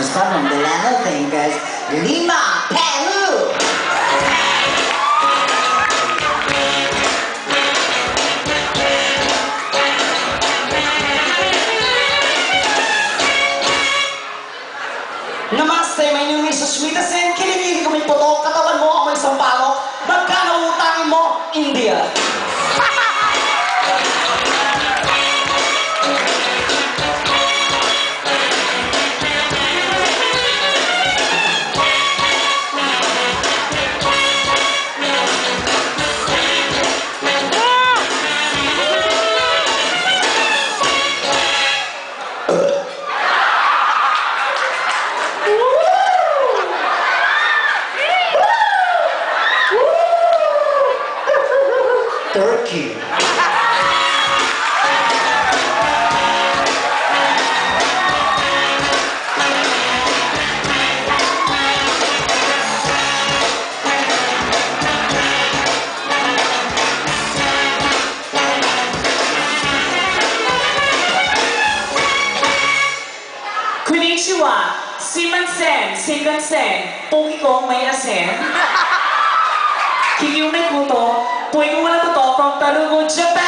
Mas parang Delano Thinkers, Lima Pelu! Namaste, my name is Susmita Sen. Kinibigin ko may puto, katawan mo amoy sampalok. Magkano utangin mo? India. Turkey. Konnichiwa, Simansen, Singansen, Pogi kong may asin. Kiyume kuto, Puwi kong wala to from Tarugo, Japan!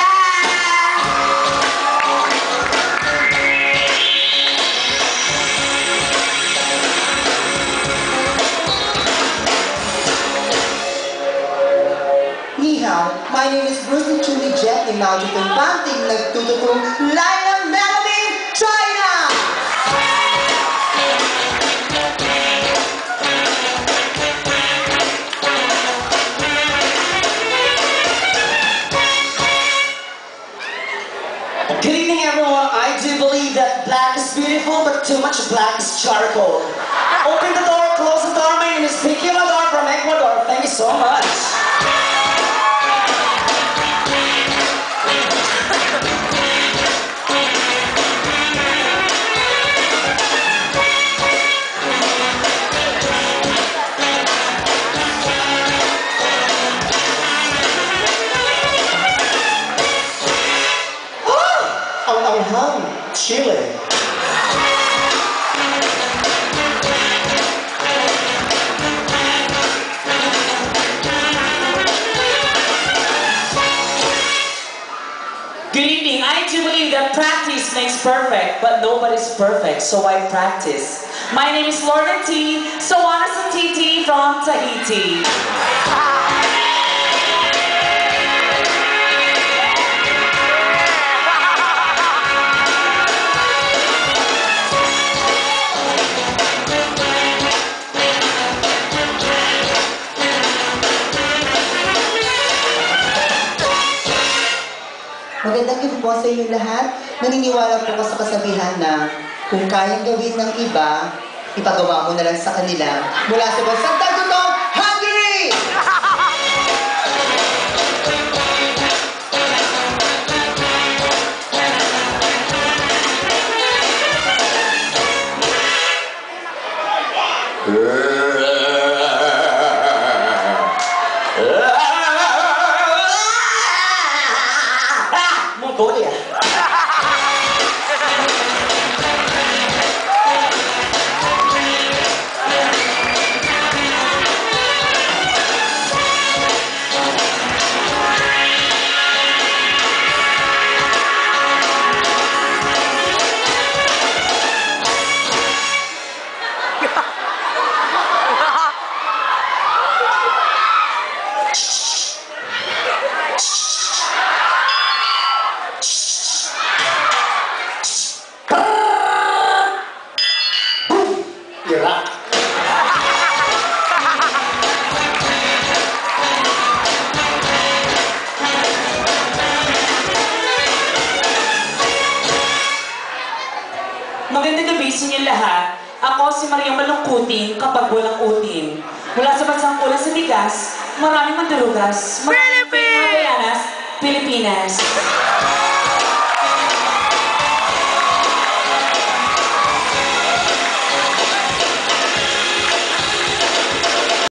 Ni hao, my name is Bruce and Julie Jet ni Mao Zedong Banting nagtututong Lionel Melody, China! Good evening, everyone. I do believe that black is beautiful, but too much black is charcoal. Open the door, close the door. My name is Vicky Amador from Ecuador. Thank you so much. Chile. Good evening. I do believe that practice makes perfect, but nobody's perfect, so I practice. My name is Lorna T. Soana Satiti from Tahiti. Magandang gabi po sa inyo lahat. Naniniwala po ko sa kasabihan na kung kayang gawin ng iba, ipagawa mo na lang sa kanila. Mula sa bansang tagtutong Hungary! Mongolia. Iraq. Magandang gabi sa inyo lahat. Ako si Mariang Malungkutin kapag walang utin. Mula sa bansang kulang sa bigas, maraming mandurugas, maraming Pilipinas, Pilipinas.